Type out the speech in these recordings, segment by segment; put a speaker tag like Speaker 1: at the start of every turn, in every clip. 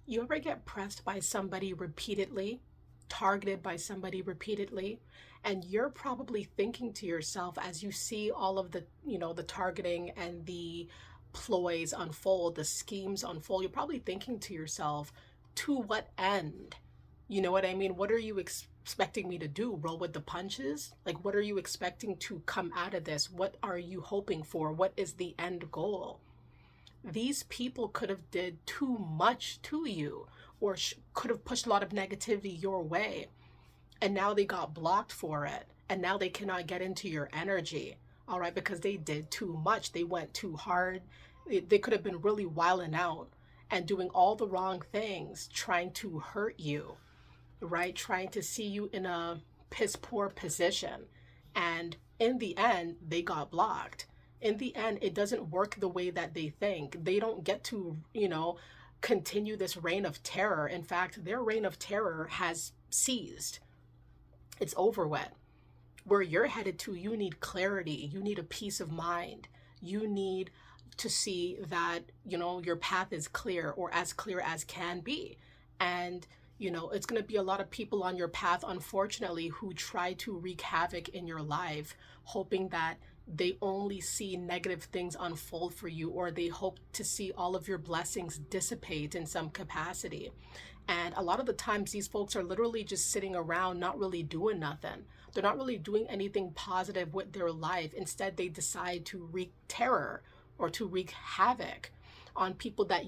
Speaker 1: You ever get pressed by somebody repeatedly, targeted by somebody repeatedly, and you're probably thinking to yourself as you see all of the targeting and the ploys unfold, the schemes unfold, you're probably thinking to yourself, to what end? You know what I mean? What are you expecting me to do? Roll with the punches? Like, what are you expecting to come out of this? What are you hoping for? What is the end goal? These people could have did too much to you, or could have pushed a lot of negativity your way, and now they got blocked for it, and now they cannot get into your energy, all right, because they did too much, they went too hard. They could have been really wilding out and doing all the wrong things, trying to hurt you, right, trying to see you in a piss poor position, and in the end they got blocked. In the end, it doesn't work the way that they think. They don't get to, continue this reign of terror. In fact, their reign of terror has ceased. It's over with. Where you're headed to, you need clarity. You need a peace of mind. You need to see that, your path is clear, or as clear as can be. And it's going to be a lot of people on your path, unfortunately, who try to wreak havoc in your life, hoping that they only see negative things unfold for you, or they hope to see all of your blessings dissipate in some capacity. And a lot of the times, these folks are literally just sitting around, not really doing nothing. They're not really doing anything positive with their life. Instead, they decide to wreak terror or to wreak havoc on people that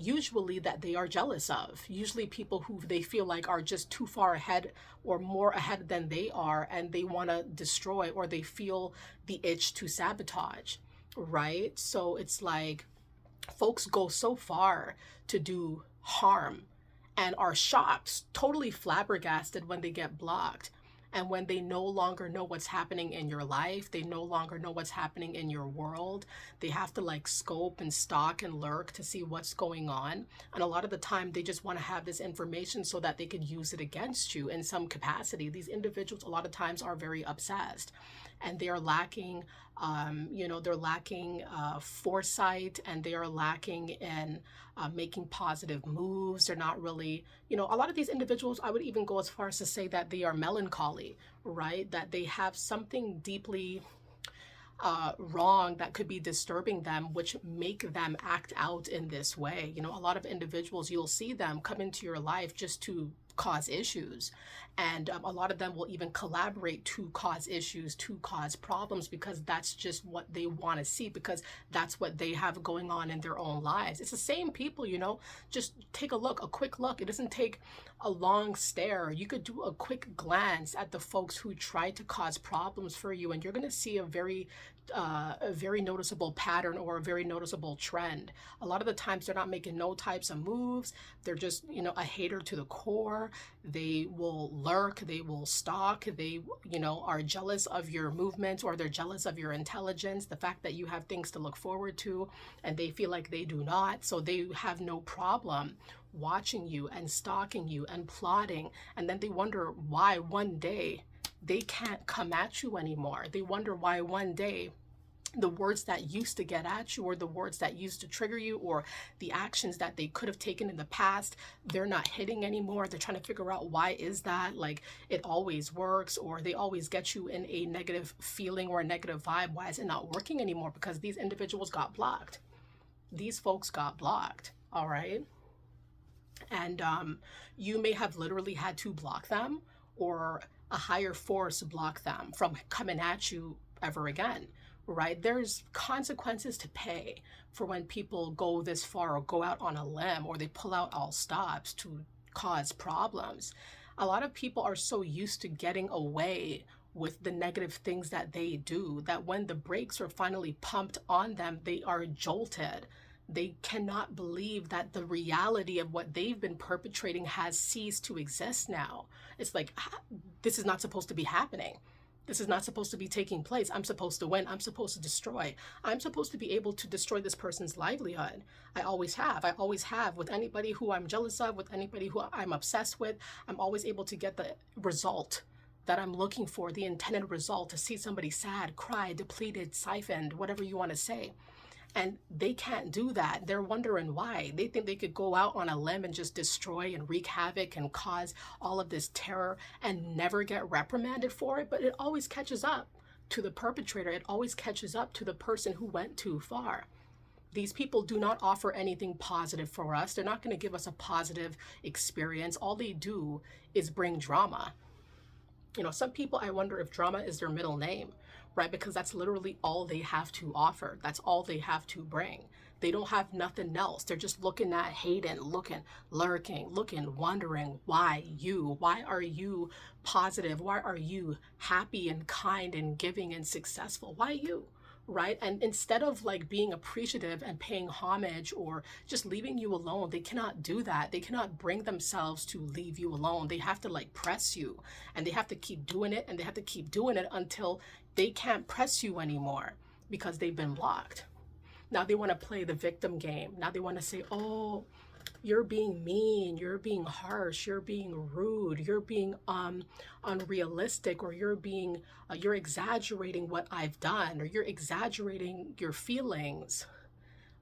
Speaker 1: they are jealous of, usually people who they feel like are just too far ahead or more ahead than they are, and they want to destroy, or they feel the itch to sabotage, right? So it's like folks go so far to do harm and are shocked, totally flabbergasted when they get blocked. And when they no longer know what's happening in your life, they no longer know what's happening in your world. They have to like scope and stalk and lurk to see what's going on. And a lot of the time, they just want to have this information so that they could use it against you in some capacity. These individuals, a lot of times, are very obsessed, and they are lacking, they're lacking foresight, and they are lacking in making positive moves. They're not really, a lot of these individuals, I would even go as far as to say that they are melancholy, right? That they have something deeply wrong that could be disturbing them, which make them act out in this way. A lot of individuals, you'll see them come into your life just to cause issues, and a lot of them will even collaborate to cause issues, to cause problems, because that's just what they want to see, because that's what they have going on in their own lives. It's the same people, just take a quick look. It doesn't take a long stare. You could do a quick glance at the folks who try to cause problems for you, and you're going to see a very noticeable pattern, or a very noticeable trend. A lot of the times, they're not making no types of moves. They're just, a hater to the core. They will lurk, they will stalk, they, are jealous of your movements, or they're jealous of your intelligence, the fact that you have things to look forward to, and they feel like they do not. So they have no problem watching you and stalking you and plotting. And then they wonder why one day they can't come at you anymore. They wonder why one day the words that used to get at you, or the words that used to trigger you, or the actions that they could have taken in the past, they're not hitting anymore. They're trying to figure out why is that, like it always works, or they always get you in a negative feeling or a negative vibe. Why is it not working anymore? Because these individuals got blocked. These folks got blocked. All right. And you may have literally had to block them, or a higher force block them from coming at you ever again, right? There's consequences to pay for when people go this far, or go out on a limb, or they pull out all stops to cause problems. A lot of people are so used to getting away with the negative things that they do, that when the brakes are finally pumped on them, they are jolted. They cannot believe that the reality of what they've been perpetrating has ceased to exist now. It's like, this is not supposed to be happening. This is not supposed to be taking place. I'm supposed to win. I'm supposed to destroy. I'm supposed to be able to destroy this person's livelihood. I always have. I always have. With anybody who I'm jealous of, with anybody who I'm obsessed with, I'm always able to get the result that I'm looking for, the intended result, to see somebody sad, cry, depleted, siphoned, whatever you want to say. And they can't do that. They're wondering why. They think they could go out on a limb and just destroy and wreak havoc and cause all of this terror and never get reprimanded for it. But it always catches up to the perpetrator. It always catches up to the person who went too far. These people do not offer anything positive for us. They're not going to give us a positive experience. All they do is bring drama. You know, some people, I wonder if drama is their middle name, right? Because that's literally all they have to offer. That's all they have to bring. They don't have nothing else. They're just looking at Hayden, looking, lurking, looking, wondering why you? Why are you positive? Why are you happy and kind and giving and successful? Why you? Right? And instead of like being appreciative and paying homage or just leaving you alone, they cannot do that. They cannot bring themselves to leave you alone. They have to like press you, and they have to keep doing it, and they have to keep doing it until they can't press you anymore because they've been blocked. Now they want to play the victim game. Now they want to say, oh, you're being mean, you're being harsh, you're being rude, you're being unrealistic, or you're exaggerating what I've done, or you're exaggerating your feelings.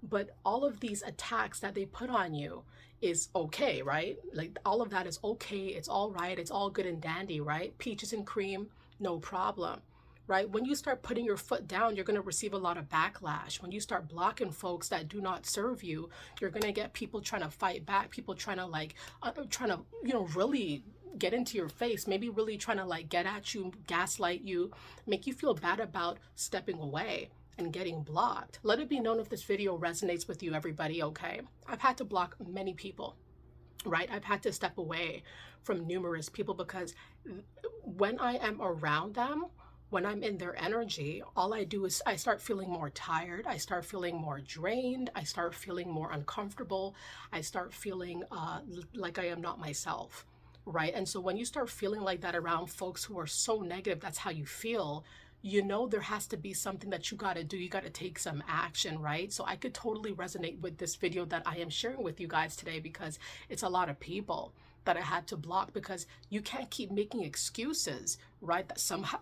Speaker 1: But all of these attacks that they put on you is okay, right? Like all of that is okay, it's all right, it's all good and dandy, right? Peaches and cream, no problem. Right? When you start putting your foot down, you're going to receive a lot of backlash. When you start blocking folks that do not serve you, you're going to get people trying to fight back, people trying to really get into your face, maybe really trying to like get at you, gaslight you, make you feel bad about stepping away and getting blocked. Let it be known if this video resonates with you, everybody, okay? I've had to block many people, right? I've had to step away from numerous people because when I am around them, when I'm in their energy, all I do is I start feeling more tired. I start feeling more drained. I start feeling more uncomfortable. I start feeling like I am not myself, right? And so when you start feeling like that around folks who are so negative, that's how you feel, you know there has to be something that you got to do. You got to take some action, right? So I could totally resonate with this video that I am sharing with you guys today because it's a lot of people that I had to block because you can't keep making excuses, right? That somehow,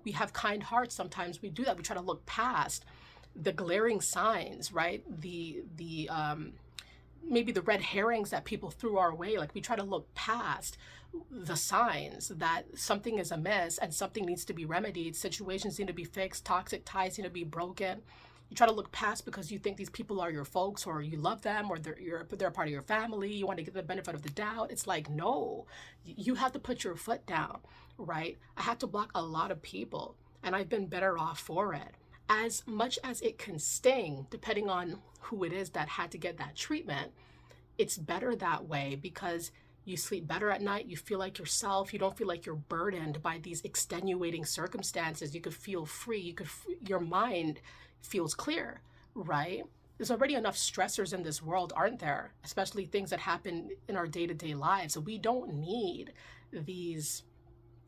Speaker 1: we have kind hearts. Sometimes we do that. We try to look past the glaring signs, right? The maybe the red herrings that people threw our way. Like we try to look past the signs that something is amiss and something needs to be remedied. Situations need to be fixed. Toxic ties need to be broken. You try to look past because you think these people are your folks or you love them or they're part of your family. You want to get the benefit of the doubt. It's like, no, you have to put your foot down, right? I had to block a lot of people and I've been better off for it. As much as it can sting, depending on who it is that had to get that treatment, it's better that way because you sleep better at night. You feel like yourself. You don't feel like you're burdened by these extenuating circumstances. You could feel free. Your mind feels clear, right? There's already enough stressors in this world, aren't there? Especially things that happen in our day-to-day lives. So we don't need these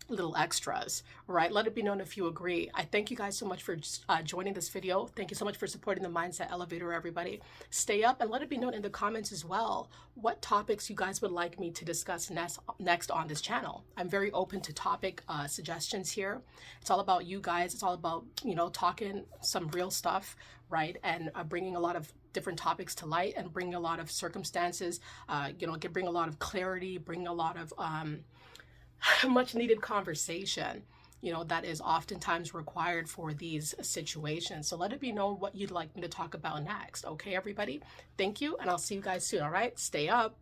Speaker 1: little extras, right? Let it be known if you agree. I thank you guys so much for joining this video. Thank you so much for supporting the Mindset Elevator, everybody. Stay up and let it be known in the comments as well what topics you guys would like me to discuss next on this channel. I'm very open to topic suggestions here. It's all about you guys. It's all about, talking some real stuff, right? And bringing a lot of different topics to light and bringing a lot of circumstances, bring a lot of clarity, bring a lot of much needed conversation, that is oftentimes required for these situations. So let it be known what you'd like me to talk about next. Okay, everybody? Thank you, and I'll see you guys soon, all right? Stay up.